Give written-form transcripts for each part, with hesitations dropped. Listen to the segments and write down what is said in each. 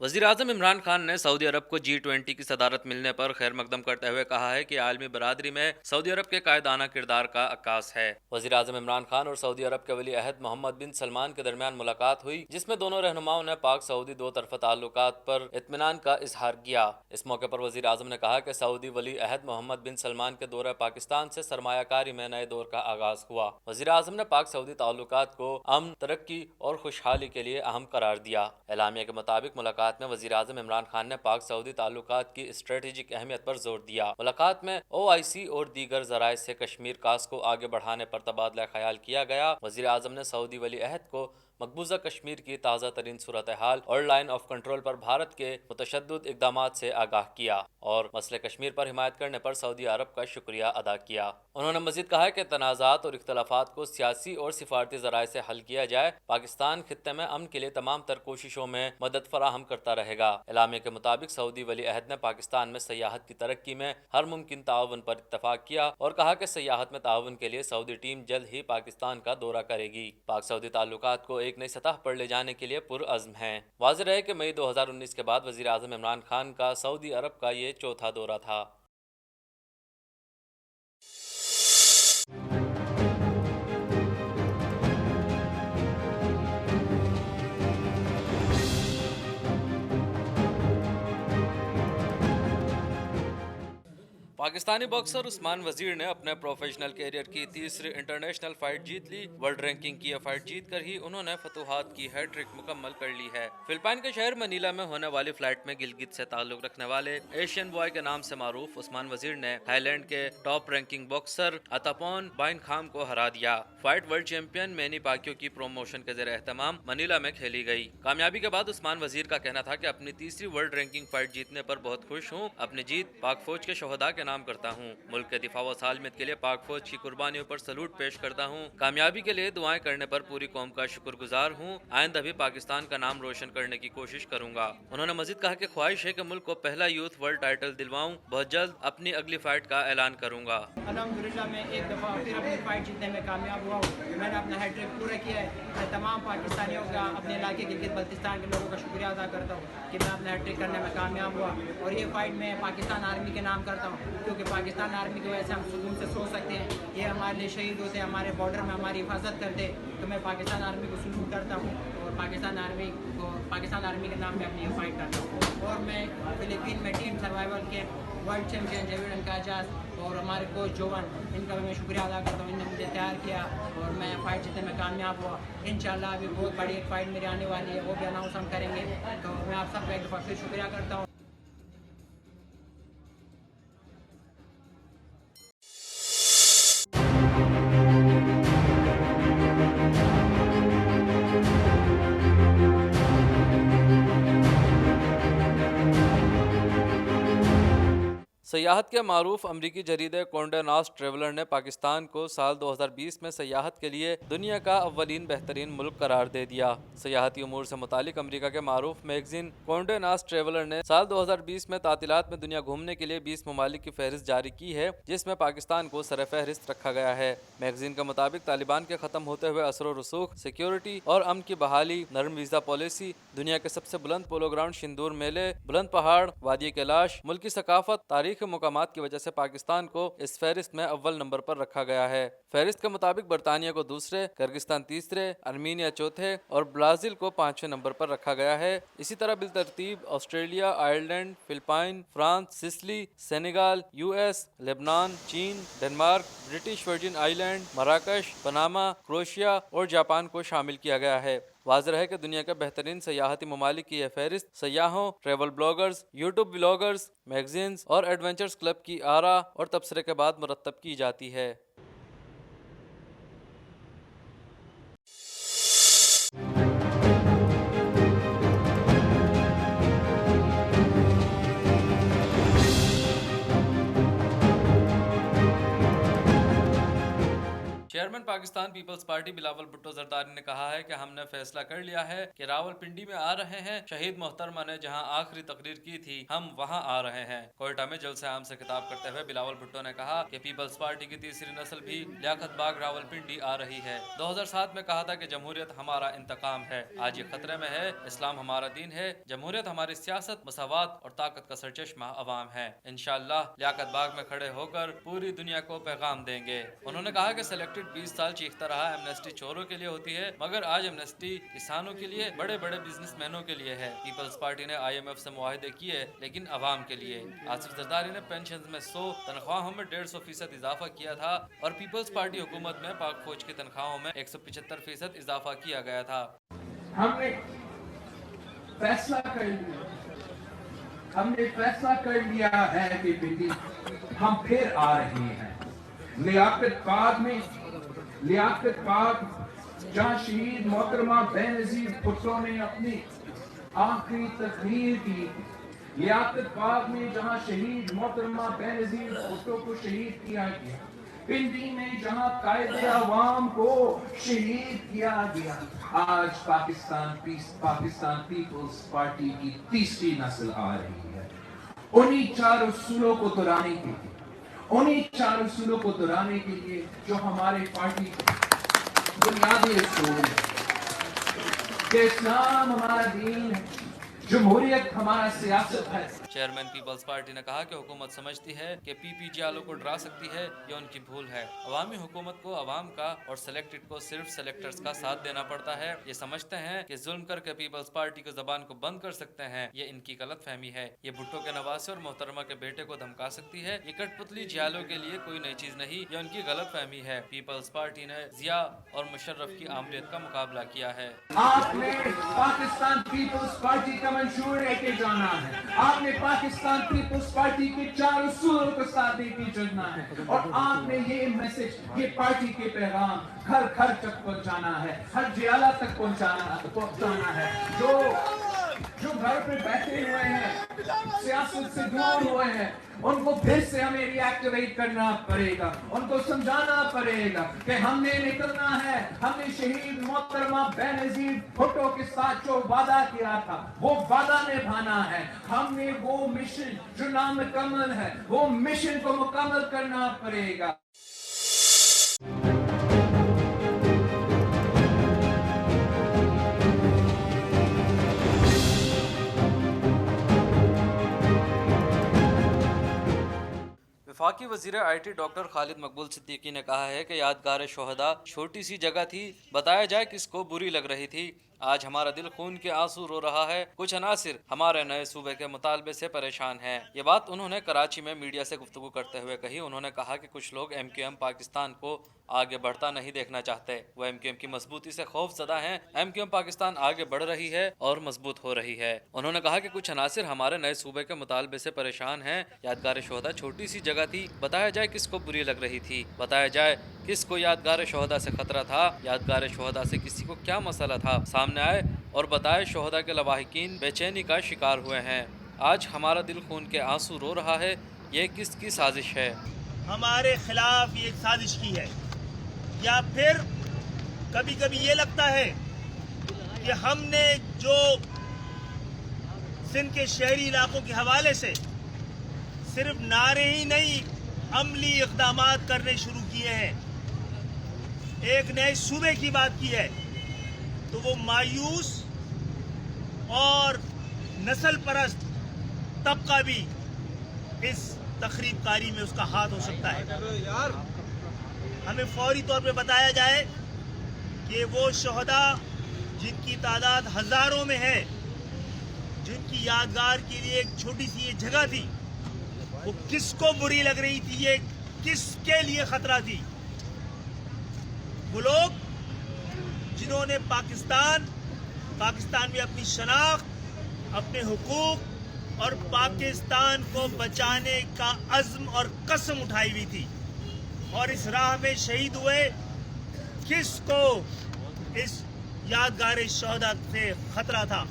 वज़ीर आज़म इमरान खान ने सऊदी अरब को G20 की सदारत मिलने पर खैर मकदम करते हुए कहा है कि आलमी बरादरी में सऊदी अरब के कायदाना किरदार का अक्कास है। वज़ीर आज़म इमरान खान और सऊदी अरब के वली अहद मोहम्मद बिन सलमान के दरमियान मुलाकात हुई, जिसमें दोनों रहनुमाओं ने पाक सऊदी दो तरफ़ा ताल्लुकात पर इत्मीनान का इजहार किया। इस मौके पर वज़ीर आज़म ने कहा कि सऊदी वली अहद मोहम्मद बिन सलमान के दौरे पाकिस्तान से सरमायाकारी में नए दौर का आगाज हुआ। वज़ीर आज़म ने पाक सऊदी ताल्लुकात को अमन, तरक्की और खुशहाली के लिए अहम करार दिया। एलामिया के मुताबिक मुलाकात में वज़ीर आज़म इमरान खान ने पाक सऊदी ताल्लुकात की स्ट्रेटेजिक अहमियत पर जोर दिया। मुलाकात में OIC और दीगर ज़राए से कश्मीर कास को आगे बढ़ाने पर तबादला ख्याल किया गया। वज़ीर आज़म ने सऊदी वली अहद को मकबूजा कश्मीर की ताज़ा तरीन सूरत हाल और लाइन ऑफ कंट्रोल पर भारत के मुतशद्दिद इक़दामात से आगाह किया और मसले कश्मीर पर हिमायत करने पर सऊदी अरब का शुक्रिया अदा किया। उन्होंने मज़ीद कहा कि तनाज़ात और इख्तलाफात को सियासी और सिफारती ज़राए से हल किया जाए। पाकिस्तान खित्ते में अमन के लिए तमाम तर कोशिशों में मदद फराहम करता रहेगा। एलामिया के मुताबिक सऊदी वली अहद ने पाकिस्तान में सयाहत की तरक्की में हर मुमकिन ताउन पर इत्तफाक किया और कहा कि सयाहत में ताउन के लिए सऊदी टीम जल्द ही पाकिस्तान का दौरा करेगी। पाक सऊदी ताल्लुकात को एक नई सतह पर ले जाने के लिए पुरअज़्म हैं। वाज़ेह है कि मई 2019 के बाद वज़ीर आज़म इमरान खान का सऊदी अरब का ये चौथा दौरा था। पाकिस्तानी बॉक्सर उस्मान वजीर ने अपने प्रोफेशनल कैरियर की तीसरी इंटरनेशनल फाइट जीत ली। वर्ल्ड रैंकिंग की यह फाइट जीत कर ही उन्होंने फतूहात की हैट्रिक मुकम्मल कर ली है। फिलिपाइन के शहर मनीला में होने वाली फ्लाइट में गिलगित से ताल्लुक रखने वाले एशियन बॉय के नाम से मारूफ उस्मान वजीर ने थाईलैंड के टॉप रैंकिंग बॉक्सर अतापोन बाइनखाम को हरा दिया। फाइट वर्ल्ड चैंपियन मैनी पाकियो की प्रोमोशन के ज़ेर एहतमाम मनीला में खेली गई। कामयाबी के बाद उस्मान वजीर का कहना था कि अपनी तीसरी वर्ल्ड रैंकिंग फाइट जीतने पर बहुत खुश हूँ। अपनी जीत पाक फौज के शोहदा के नाम करता हूँ। मुल्क के दिफा व सालमियत के लिए पाक फौज की कुर्बानियों पर सलूट पेश करता हूँ। कामयाबी के लिए दुआएं करने पर पूरी कौम का शुक्रगुजार हूँ। आइंदा भी पाकिस्तान का नाम रोशन करने की कोशिश करूंगा। उन्होंने मजीद कहा कि ख्वाहिश है कि मुल्क को पहला यूथ वर्ल्ड टाइटल दिलवाऊं। बहुत जल्द अपनी अगली फाइट का ऐलान करूंगा। अल्हम्दुलिल्लाह मैं एक दफ़ा फिर अपनी फाइट जीतने में कामयाब हुआ हूँ। मैंने अपना हैट्रिक पूरा किया है। मैं तमाम पाकिस्तानियों का, अपने इलाके गिलगित बल्तिस्तान के लोगों का शुक्रिया अदा करता हूँ कि मैं अपना हैट्रिक करने में कामयाब हुआ। और ये फाइट मैं पाकिस्तान आर्मी के नाम करता हूँ, क्योंकि पाकिस्तान आर्मी की वजह से हम सुकून से सो सकते हैं। ये हमारे लिए शहीद होते हैं, हमारे बॉर्डर में हमारी हिफाजत करते हैं। तो मैं पाकिस्तान आर्मी को सलूट करता हूँ और पाकिस्तान आर्मी के नाम में अपनी फाइट करता हूँ। और मैं फिलिपीन में टीम सर्वाइवल के वर्ल्ड चैम्पियन जेविडन काजास और हमारे कोच जोवन, इनका भी मैं शुक्रिया अदा करता हूँ। इन्होंने मुझे तैयार किया और मैं फ़ाइट जीतने में कामयाब हुआ। इंशाल्लाह अभी बहुत बड़ी एक फ़ाइट मेरी आने वाली है, वो भी अनाउंस हम करेंगे। तो मैं आप सबका एक दफ़ा फिर शुक्रिया करता हूँ। सयाहत के मारूफ अमरीकी जरीदे कोंडे नास्ट ट्रेवलर ने पाकिस्तान को साल 2020 में सयाहत के लिए दुनिया का अव्वलीन बेहतरीन मुल्क करार दे दिया। सयाहती उमूर से मुतालिक अमरीका के मारूफ मैगजीन कोंडे नास्ट ट्रेवलर ने साल 2020 में तातीलात में दुनिया घूमने के लिए 20 ममालिक की फहरिस्त जारी की है, जिसमें पाकिस्तान को सर फहरिस्त रखा गया है। मैगजीन के मुताबिक तालिबान के खत्म होते हुए असर रसूख, सिक्योरिटी और अमन की बहाली, नरम वीज़ा पॉलिसी, दुनिया के सबसे बुलंद पोलो ग्राउंड शिंदूर मेले, बुलंद पहाड़, वादी कैलाश, मुल्की सकाफत, तारीख मुकामात की वजह से पाकिस्तान को इस फहरिस्त में अव्वल नंबर पर रखा गया है। फहरिस्त के मुताबिक बरतानिया को दूसरे, किर्गिस्तान तीसरे, आर्मीनिया चौथे और ब्राजील को 5वें नंबर पर रखा गया है। इसी तरह बिलतरतीब Australia, Ireland, Philippine, France, Sicily, Senegal, US, Lebanon, चीन, डेनमार्क, ब्रिटिश वर्जिन आइलैंड, मराकश, पनामा, क्रोएशिया और जापान को शामिल किया गया है। वाज़ेह है कि दुनिया के बेहतरीन सयाहती ममालिक की यह फहरिस्त सयाहों, travel bloggers, YouTube vloggers, magazines और एडवेंचर्स क्लब की आरा और तबसरे के बाद मुरतब की जाती है। चेयरमैन पाकिस्तान पीपल्स पार्टी बिलावल भुट्टो जरदारी ने कहा है कि हमने फैसला कर लिया है कि रावलपिंडी में आ रहे हैं। शहीद मोहतरमा ने जहां आखिरी तकरीर की थी, हम वहां आ रहे हैं। कोयटा में जलसे आम से खिताब करते हुए बिलावल भुट्टो ने कहा कि पीपल्स पार्टी की तीसरी नस्ल भी लियाकत बाग रावलपिंडी आ रही है। 2007 में कहा था कि जमहूरियत हमारा इंतकाम है। आज ये खतरे में है। इस्लाम हमारा दीन है, जमहूरियत हमारी सियासत, मसावत और ताकत का सरचश्मा अवाम है। इंशाअल्लाह लियाकत बाग में खड़े होकर पूरी दुनिया को पैगाम देंगे। उन्होंने कहा कि सेलेक्टेड 20 साल चीखता रहा एमनेस्टी चोरों के लिए होती है, मगर आज एमनेस्टी किसानों के लिए, बड़े बड़े बिजनेसमैनों के लिए है। पीपल्स पार्टी ने IMF से मुआहदे किए, लेकिन अवाम के लिए। आसिफ जरदारी ने पेंशन में 100, तनख्वाहों में 150% इजाफा किया था और पीपल्स पार्टी हुकूमत में पाक फौज की तनख्वाहों में 175% इजाफा किया गया था। हमने फैसला कर लिया है कि बेटी हम फिर आ रहे हैं। लियाकत बाग जहाँ शहीद मोहतरमा बेनज़ीर भुट्टो ने अपनी आखिरी तकरीर की, लियाकत बाग में जहाँ शहीद मोहतरमा बेनज़ीर भुट्टो को शहीद किया गया, पिंडी में जहाँ कायदे अवाम को शहीद किया गया, आज पाकिस्तान पीपल्स पार्टी की तीसरी नस्ल आ रही है। उन्हीं चार उसूलों को दोहराने के लिए जो हमारे पार्टी बुनियादी उसूल है कि इस्लाम हमारा दीन है, जमहूरियत हमारा सियासत है। चेयरमैन पीपल्स पार्टी ने कहा कि हुकूमत समझती है कि PPG वालों को डरा सकती है, ये उनकी भूल है। अवामी हुकूमत को अवाम का और सेलेक्टेड को सिर्फ सेलेक्टर्स का साथ देना पड़ता है। ये समझते हैं कि जुल्म करके पीपल्स पार्टी की जबान को बंद कर सकते हैं, ये इनकी गलत फहमी है। ये भुट्टो के नवासे और मोहतरमा के बेटे को धमका सकती है। ये कठपुतली जियालों के लिए कोई नई चीज नहीं, ये उनकी गलत फहमी है। पीपल्स पार्टी ने जिया और मुशर्रफ की आमलीत का मुकाबला किया है। आपने पाकिस्तान पीपल्स पार्टी का मंशूर लेके जाना है, आपने पाकिस्तान पीपल्स पार्टी के चार उसूलों को साथ देके चलना है और आपने ये मैसेज, ये पार्टी के पैगाम घर घर तक पहुंचाना है, हर जियाला तक पहुंचाना है। जो घर पे बैठे हुए हैं, सियासत से दूर हुए हैं, उनको फिर से हमें रिएक्टिवेट करना पड़ेगा, उनको समझाना पड़ेगा कि हमने निकलना है। हमने शहीद मोहतरमा बेनज़ीर भुट्टो के साथ जो वादा किया था, वो वादा निभाना है। हमने वो मिशन जो नामुकम्मल है, वो मिशन को मुकम्मल करना पड़ेगा। वफाकी वज़ीर IT डॉक्टर खालिद मकबूल सिद्दीकी ने कहा है कि यादगार शोहदा छोटी सी जगह थी, बताया जाए किसको बुरी लग रही थी। आज हमारा दिल खून के आंसू रो रहा है। कुछ अनासिर हमारे नए सूबे के मुतालबे से परेशान हैं। ये बात उन्होंने कराची में मीडिया से गुफ्तगू करते हुए कही। उन्होंने कहा कि कुछ लोग MQM पाकिस्तान को आगे बढ़ता नहीं देखना चाहते, वो MQM की मजबूती से खौफजदा हैं। MQM पाकिस्तान आगे बढ़ रही है और मजबूत हो रही है। उन्होंने कहा कि कुछ अनासिर हमारे नए सूबे के मुतालबे से परेशान हैं। यादगार शोहदा छोटी सी जगह थी, बताया जाए किसको बुरी लग रही थी, बताया जाए किसको यादगार शोहदा से खतरा था, यादगार शोहदा से किसी को क्या मसला था, सामने आए और बताए। शोहदा के लवाहिकीन बेचैनी का शिकार हुए हैं। आज हमारा दिल खून के आंसू रो रहा है। ये किसकी साजिश है? हमारे खिलाफ ये साजिश की है, या फिर कभी कभी ये लगता है कि हमने जो सिंध के शहरी इलाकों के हवाले से सिर्फ नारे ही नहीं, अमली इक़दामात करने शुरू किए हैं, एक नए सूबे की बात की है, तो वो मायूस और नस्ल परस्त तबका भी इस तखरीबकारी में उसका हाथ हो सकता है। हमें फौरी तौर पे बताया जाए कि वो शोहदा जिनकी तादाद हज़ारों में है, जिनकी यादगार के लिए एक छोटी सी ये जगह थी, वो किसको बुरी लग रही थी, ये किसके लिए खतरा थी। वो लोग जिन्होंने पाकिस्तान में अपनी शनाख्त, अपने हुकूक और पाकिस्तान को बचाने का अज़्म और कसम उठाई हुई थी और इस राह में शहीद हुए, किसको इस यादगार शोहदा से खतरा था।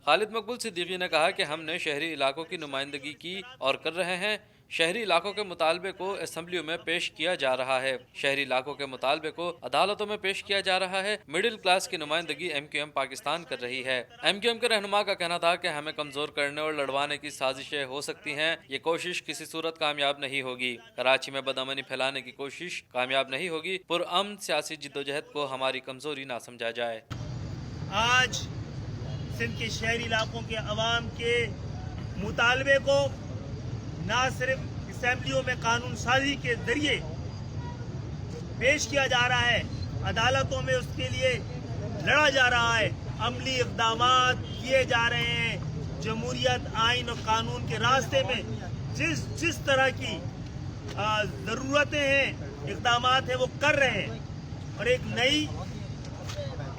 खालिद मकबूल सिद्दीकी ने कहा कि हमने शहरी इलाकों की नुमाइंदगी की और कर रहे हैं। शहरी इलाकों के मुतालबे को असेंबलियों में पेश किया जा रहा है। शहरी इलाकों के मुतालबे को अदालतों में पेश किया जा रहा है। मिडिल क्लास की नुमाइंदगी MQM पाकिस्तान कर रही है। MQM के रहनुमा का कहना था कि हमें कमजोर करने और लड़वाने की साजिशें हो सकती हैं। ये कोशिश किसी सूरत कामयाब नहीं होगी। कराची में बदअमनी फैलाने की कोशिश कामयाब नहीं होगी। पुरअमन सियासी जिद्दोजहद को हमारी कमजोरी ना समझा जाए। आज सिंध के शहरी इलाकों के अवाम के मुतालबे को ना सिर्फ असेंबलियों में कानून साजी के जरिए पेश किया जा रहा है, अदालतों में उसके लिए लड़ा जा रहा है, अमली इक़दामात किए जा रहे हैं। जमहूरियत, आइन और कानून के रास्ते में जिस तरह की ज़रूरतें हैं, इक़दामात हैं, वो कर रहे हैं। और एक नई,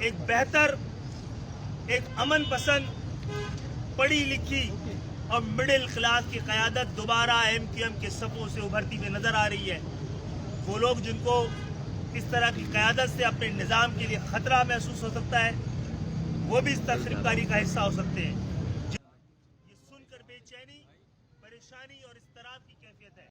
एक बेहतर, एक अमन पसंद, पढ़ी लिखी और मिडिल क्लास की क़यादत दोबारा MQM के सफ़ों से उभरती हुई नज़र आ रही है। वो लोग जिनको इस तरह की क़यादत से अपने निज़ाम के लिए ख़तरा महसूस हो सकता है, वो भी इस तखरीबकारी का हिस्सा हो सकते हैं। ये सुनकर बेचैनी, परेशानी और इज़्तिराब की कैफियत है।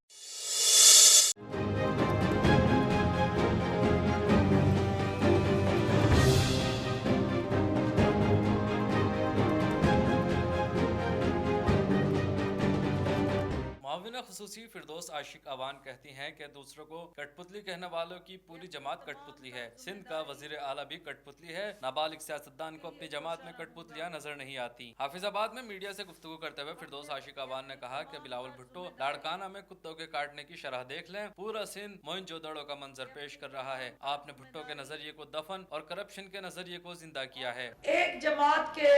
मुआविना खुसूसी फिरदौस आशिक अवान कहती हैं कि दूसरों को कठपुतली कहने वालों की पूरी जमात कठपुतली है। सिंध का वजीर आला भी कठपुतली है। नाबालिग सियासतदान को अपनी जमात में कठपुतलियां नजर नहीं आती। हाफिजाबाद में मीडिया से गुफ्तगू करते हुए फिरदौस आशिक अवान ने कहा कि बिलावल भुट्टो लाड़काना में कुत्तों के काटने की शरह देख लें, पूरा सिंध मोइंजोदड़ो का मंजर पेश कर रहा है। आपने भुट्टो के नजरिए को दफन और करप्शन के नजरिए को जिंदा किया है। एक जमात के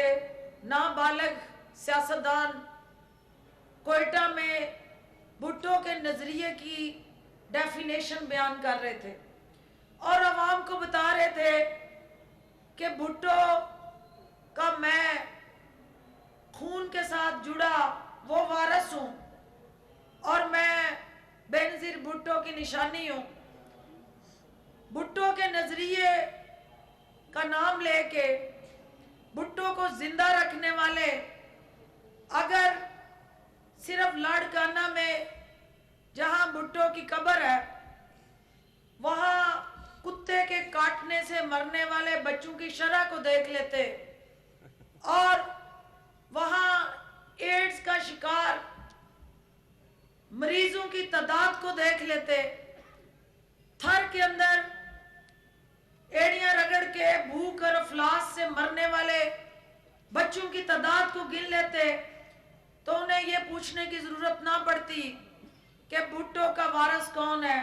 नाबालिग सियासतदान कोयटा में भुट्टो के नजरिए की डेफिनेशन बयान कर रहे थे और अवाम को बता रहे थे कि भुट्टो का मैं खून के साथ जुड़ा वो वारिस हूँ और मैं बेनज़ीर भुट्टो की निशानी हूँ। भुट्टो के नजरिए का नाम लेके भुट्टो को जिंदा रखने वाले अगर सिर्फ लाड़काना में जहां भुट्टो की कब्र है वहां कुत्ते के काटने से मरने वाले बच्चों की शरह को देख लेते और वहां एड्स का शिकार मरीजों की तादाद को देख लेते, थर के अंदर एड़ियां रगड़ के भूख और अफलास से मरने वाले बच्चों की तादाद को गिन लेते, तो उन्हें ये पूछने की जरूरत ना पड़ती कि भुट्टो का वारिस कौन है।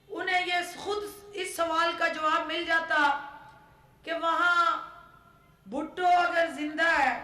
उन्हें ये खुद इस सवाल का जवाब मिल जाता कि वहां भुट्टो अगर जिंदा है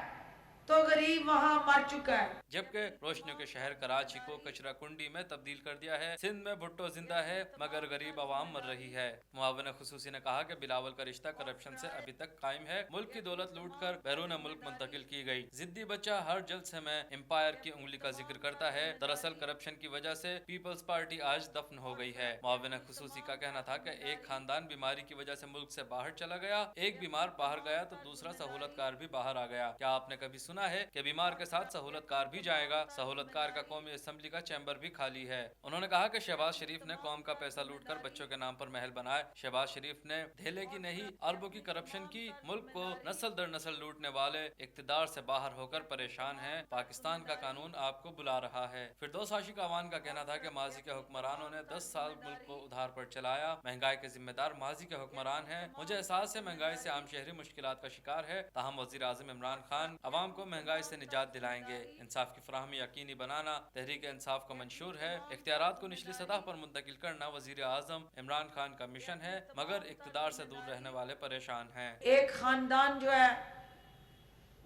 तो गरीब वहां मर चुका है। जबकि रोशनियों के शहर कराची को कचरा कुंडी में तब्दील कर दिया है। सिंध में भुट्टो जिंदा है मगर गरीब आवाम मर रही है। मुआविन खुसूसी ने कहा कि बिलावल का रिश्ता करप्शन से अभी तक कायम है। मुल्क की दौलत लूट कर बैरून मुल्क मुंतकिल की गई। जिद्दी बच्चा हर जलसे में एम्पायर की उंगली का जिक्र करता है। दरअसल करप्शन की वजह से पीपल्स पार्टी आज दफन हो गई है। मुआविन खुसूसी का कहना था कि एक खानदान बीमारी की वजह से मुल्क से बाहर चला गया, एक बीमार बाहर गया तो दूसरा सहूलतकार भी बाहर आ गया। क्या आपने कभी सुना है कि बीमार के साथ सहूलतकार भी जाएगा? सहूलतकार का कौमी असेंबली का चैम्बर भी खाली है। उन्होंने कहा कि शहबाज शरीफ ने कौम का पैसा लूटकर बच्चों के नाम पर महल बनाए। शहबाज शरीफ ने ढेले की नहीं अरबों की करप्शन की। मुल्क को नस्ल दर नस्ल लूटने वाले इक्तदार से बाहर होकर परेशान हैं। पाकिस्तान का कानून आपको बुला रहा है। फिरदौस आशिक अवान का कहना था कि माजी के हुक्मरानों ने 10 साल मुल्क को उधार पर चलाया। महंगाई के जिम्मेदार माजी के हुक्मरान हैं। मुझे एहसास है महंगाई से आम शहरी मुश्किलात का शिकार है, ताहम वज़ीर आज़म इमरान खान अवाम को महंगाई से निजात दिलाएंगे। इंसाफ की फराहमी यकीनी बनाना तहरीक इंसाफ का मंशूर है। इख्तियारात को निचली सतह पर मुंतकिल करना वज़ीर आज़म इमरान खान का मिशन है, मगर इख्तिदार से दूर रहने वाले परेशान हैं। एक खानदान जो है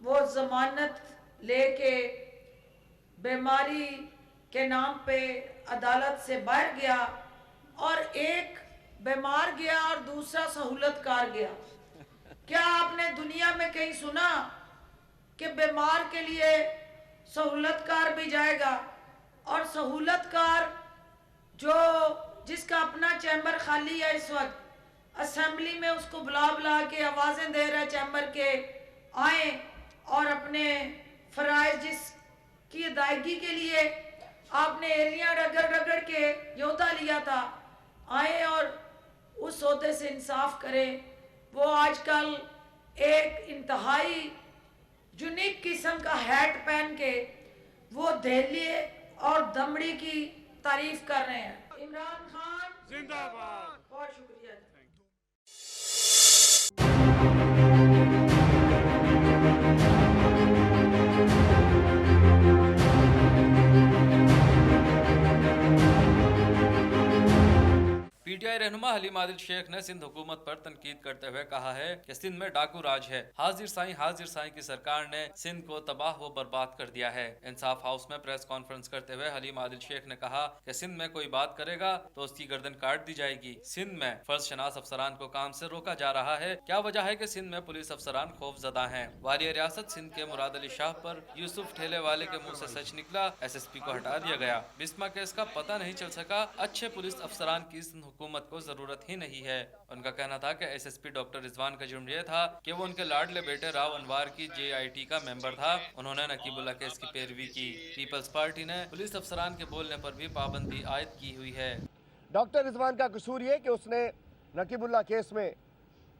वो जमानत लेके बीमारी के नाम पे अदालत से बाहर गया और एक बीमार गया और दूसरा सहूलतकार गया। क्या आपने दुनिया में कहीं सुना कि बीमार के लिए सहूलतकार भी जाएगा और सहूलतकार जो जिसका अपना चैम्बर खाली है इस वक्त असेंबली में उसको बुला बुला के आवाजें दे रहा है चैम्बर के आए और अपने फराइज जिसकी अदायगी के लिए आपने एरिया रगड़ रगड़ के योद्धा लिया था, आए और उस ओहदे से इंसाफ करें। वो आजकल एक इंतहाई यूनिक किस्म का हैट पहन के वो दहलिए और दमड़ी की तारीफ कर रहे हैं। इमरान खान जिंदाबाद। बहुत शुक्रिया। पीटीआई रहनुमा हलीम आदिल शेख ने सिंध हुकूमत पर तनकीद करते हुए कहा है कि सिंध में डाकू राज है। हाजिर साईं की सरकार ने सिंध को तबाह व बर्बाद कर दिया है। इंसाफ हाउस में प्रेस कॉन्फ्रेंस करते हुए हलीम आदिल शेख ने कहा कि सिंध में कोई बात करेगा तो उसकी गर्दन काट दी जाएगी। सिंध में फर्ज शनास अफसरान को काम से रोका जा रहा है। क्या वजह है कि सिंध में पुलिस अफसरान खौफजदा हैं? वाली रियासत सिंध के मुराद अली शाह पर यूसुफ ठेले वाले के मुंह से सच निकला। SSP को हटा दिया गया। बिस्मा केस का पता नहीं चल सका। अच्छे पुलिस अफसरान की सिंध हुकूमत को जरूरत ही नहीं है। उनका कहना था कि SSP डॉक्टर रिजवान का जुर्म यह था कि वो उनके लाडले बेटे राव अनवार की JIT का मेंबर था। उन्होंने नकीबुल्ला केस की पैरवी की। पीपल्स पार्टी ने पुलिस अफसरान के बोलने पर भी पाबंदी आयद की हुई है। डॉक्टर रिजवान का कसूर ये कि उसने नकीबुल्ला केस में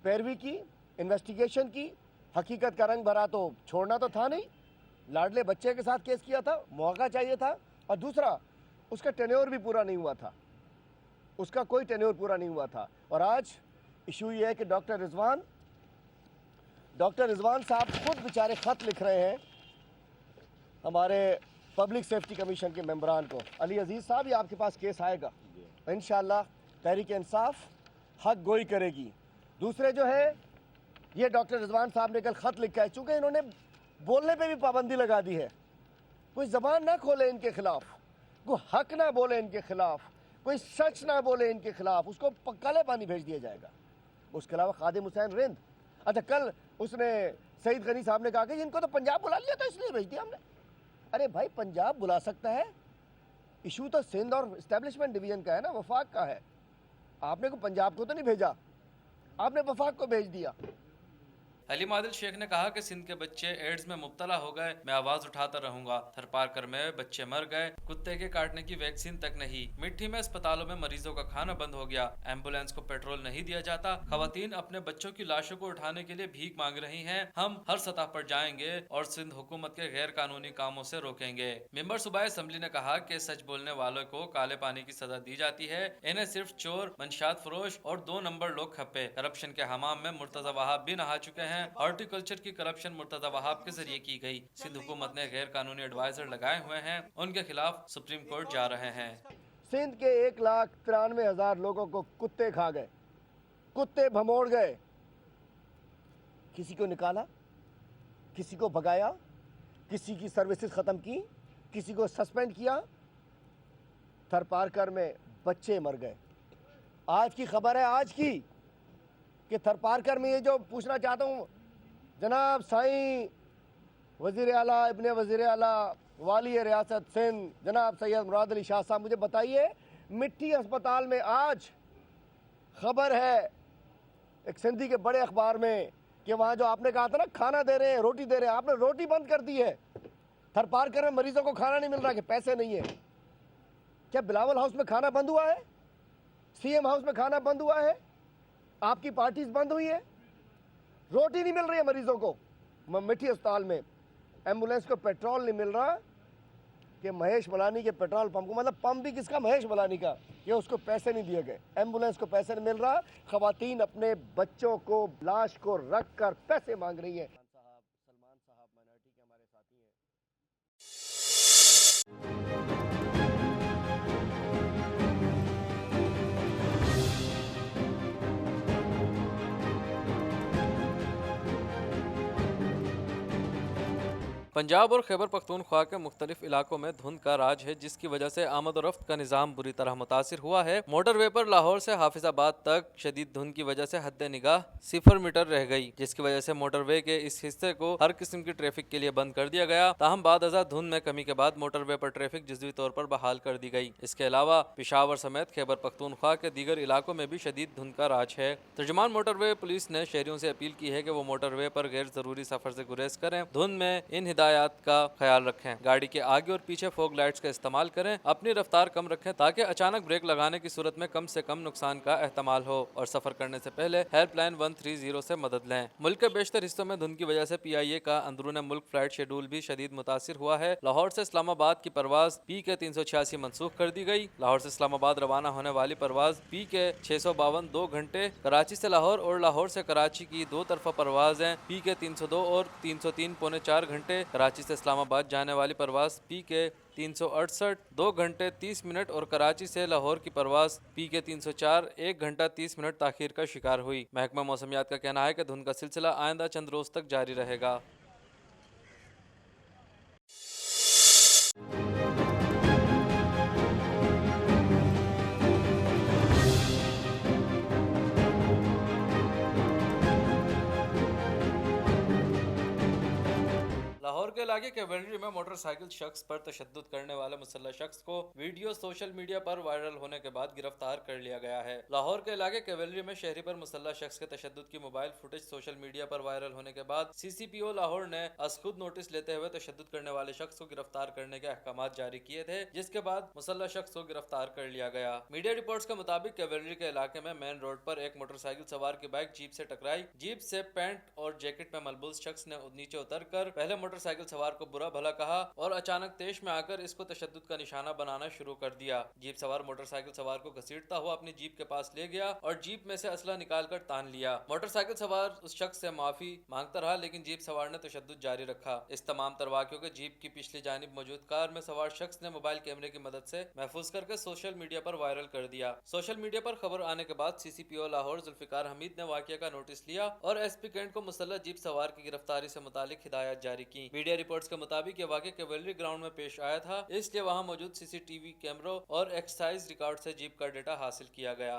पैरवी की, इन्वेस्टिगेशन की, हकीकत का रंग भरा तो छोड़ना तो था नहीं। लाडले बच्चे के साथ केस किया था, मौका चाहिए था। और दूसरा, उसका टेन्योर भी पूरा नहीं हुआ था, उसका कोई टेन्योर पूरा नहीं हुआ था। और आज इशू ये है कि डॉक्टर रिजवान साहब खुद बेचारे ख़त लिख रहे हैं हमारे पब्लिक सेफ्टी कमीशन के मेंबरान को। अली अजीज़ साहब, ये आपके पास केस आएगा, इंशाअल्लाह तहरीक इंसाफ हक गोई करेगी। दूसरे जो है, ये डॉक्टर रिजवान साहब ने कल ख़त लिखा है, चूँकि इन्होंने बोलने पे भी पाबंदी लगा दी है। कोई ज़बान ना खोले इनके खिलाफ, कोई हक ना बोले इनके खिलाफ, कोई सच ना बोले इनके खिलाफ, उसको काले पानी भेज दिया जाएगा। उसके अलावा खादिम हुसैन रिंद, अच्छा कल उसने सईद गनी साहब ने कहा कि इनको तो पंजाब बुला लिया था इसलिए भेज दिया हमने। अरे भाई, पंजाब बुला सकता है, इशू तो सिंध और इस्टेब्लिशमेंट डिवीजन का है ना, वफाक का है। आपने को पंजाब को तो नहीं भेजा, आपने वफाक को भेज दिया। हलीम आदिल शेख ने कहा कि सिंध के बच्चे एड्स में मुब्तला हो गए, मैं आवाज उठाता रहूंगा। थरपारकर में बच्चे मर गए, कुत्ते के काटने की वैक्सीन तक नहीं। मिट्टी में अस्पतालों में मरीजों का खाना बंद हो गया, एम्बुलेंस को पेट्रोल नहीं दिया जाता। खवातीन अपने बच्चों की लाशों को उठाने के लिए भीख मांग रही हैं। हम हर सतह पर जाएंगे और सिंध हुकूमत के गैर कानूनी कामों से रोकेंगे। मेंबर सूबाई असम्बली ने कहा कि सच बोलने वालों को काले पानी की सजा दी जाती है। इन्हें सिर्फ चोर, मंशात फरोश और 2 नंबर लोग खप्पे। करप्शन के हमाम में मुर्तजा वहाब भी नहा चुके हैं। हॉर्टिकल्चर की करप्शन मुर्तजा वहाब के जरिए की गई। सिंध हुकूमत ने गैर कानूनी एडवाइजर लगाए हुए हैं, उनके खिलाफ सुप्रीम कोर्ट जा रहे हैं। सिंध के 1,93,000 लोगों को कुत्ते खा गए, कुत्ते भमोड़ गए। किसी को निकाला, किसी को भगाया, किसी की सर्विसेज खत्म की, किसी को सस्पेंड किया। थरपारकर में बच्चे मर गए। आज की खबर है, आज की, कि थरपारकर में ये जो पूछना चाहता हूँ, जनाब साईं वज़ीर आला, इब्ने वज़ीर आला, वाली रियासत सिंध जनाब सैयद मुराद अली शाह साहब, मुझे बताइए, मिट्टी अस्पताल में आज खबर है एक सिंधी के बड़े अखबार में कि वहाँ जो आपने कहा था ना खाना दे रहे हैं, रोटी दे रहे हैं, आपने रोटी बंद कर दी है। थरपारकर में मरीजों को खाना नहीं मिल रहा कि पैसे नहीं है। क्या बिलावल हाउस में खाना बंद हुआ है? CM हाउस में खाना बंद हुआ है? आपकी पार्टीज बंद हुई है? रोटी नहीं मिल रही है मरीजों को। मिट्टी अस्पताल में एम्बुलेंस को पेट्रोल नहीं मिल रहा कि महेश मलानी के पेट्रोल पंप को, मतलब पंप भी किसका, महेश मलानी का, ये उसको पैसे नहीं दिए गए। एम्बुलेंस को पैसे नहीं मिल रहा। खवातीन अपने बच्चों को, लाश को रख कर पैसे मांग रही है। सलमान साहब माइनॉरिटी के हमारे साथी हैं। पंजाब और खैबर पख्तूनख्वा के मुख्तलिफ इलाकों में धुंध का राज है, जिसकी वजह से आमद और रफ्त का निज़ाम बुरी तरह मुतासिर हुआ है। मोटरवे पर लाहौर से हाफिजाबाद तक शदीद धुंध की वजह से हद निगाह 0 मीटर रह गई, जिसकी वजह से मोटरवे के इस हिस्से को हर किस्म की ट्रैफिक के लिए बंद कर दिया गया। ताहम बाद अज़ा धुंध में कमी के बाद मोटरवे पर ट्रैफिक जुज़वी तौर पर बहाल कर दी गई। इसके अलावा पेशावर समेत खैबर पख्तूनख्वा के दीगर इलाकों में भी शदीद धुंध का राज है। तर्जुमान मोटरवे पुलिस ने शहरियों से अपील की है कि वो मोटरवे पर गैर जरूरी सफर से गुरेज करें। धुंध में इन हिदायत का ख्याल रखें। गाड़ी के आगे और पीछे फॉग लाइट्स का इस्तेमाल करें। अपनी रफ्तार कम रखें ताकि अचानक ब्रेक लगाने की सूरत में कम से कम नुकसान का एहतमाल हो, और सफर करने से पहले हेल्पलाइन 130 से मदद लें। मुल्क के बेशतर हिस्सों में धुंध की वजह से PIA का अंदरून मुल्क फ्लाइट शेड्यूल भी शदीद मुतासिर हुआ है। लाहौर से इस्लामाबाद की परवाज PK 386 मनसूख कर दी गई। लाहौर से इस्लामाबाद रवाना होने वाली परवाज PK 652 2 घंटे, कराची से लाहौर और लाहौर से कराची की दो तरफा परवाजें PK 302 और 303 पौने 4 घंटे, कराची से इस्लामाबाद जाने वाली परवाज PK 368 2 घंटे 30 मिनट और कराची से लाहौर की परवाज PK 304 1 घंटा 30 मिनट ताखीर का शिकार हुई। महकमा मौसमियात का कहना है कि धुंध का सिलसिला आइंदा चंद रोज तक जारी रहेगा। लाहौर के इलाके कैवेलरी में मोटरसाइकिल शख्स पर तशद्दुद करने वाले मुसल्लह शख्स को वीडियो सोशल मीडिया पर वायरल होने के बाद गिरफ्तार कर लिया गया है। लाहौर के इलाके कैवेलरी में शहरी पर मुसल्लह शख्स के तशद्दुद की मोबाइल फुटेज सोशल मीडिया पर वायरल होने के बाद CCPO लाहौर ने खुद नोटिस लेते हुए तशद्दुद करने वाले शख्स को गिरफ्तार करने के अहकाम जारी किए थे, जिसके बाद मुसल्लह शख्स को गिरफ्तार कर लिया गया। मीडिया रिपोर्ट्स के मुताबिक कैवेलरी के इलाके में मेन रोड पर एक मोटरसाइकिल सवार की बाइक जीप से टकराई। जीप से पैंट और जैकेट में मलबूस शख्स ने नीचे उतर कर पहले मोटरसाइकिल सवार को बुरा भला कहा और अचानक तेज में आकर इसको तशद्दुद का निशाना बनाना शुरू कर दिया। जीप सवार मोटरसाइकिल सवार को घसीटता हुआ अपनी जीप के पास ले गया और जीप में से असला निकालकर तान लिया। मोटरसाइकिल सवार उस शख्स से माफी मांगता रहा, लेकिन जीप सवार ने तशद्दुद जारी रखा। इस तमाम तरवाकियों के जीप की पिछली जानिब मौजूद कार में सवार शख्स ने मोबाइल कैमरे की मदद से महफूज करके सोशल मीडिया पर वायरल कर दिया। सोशल मीडिया पर खबर आने के बाद CCPO लाहौर जुल्फिकार हमीद ने वाकया का नोटिस लिया और SP कैंट को मुसल्लह जीप सवार की गिरफ्तारी से मुतालिक हिदायत जारी की। मीडिया रिपोर्ट्स के मुताबिक ये वाकया कैवेलरी ग्राउंड में पेश आया था, इसलिए वहां मौजूद CCTV कैमरों और एक्साइज रिकॉर्ड से जीप का डेटा हासिल किया गया।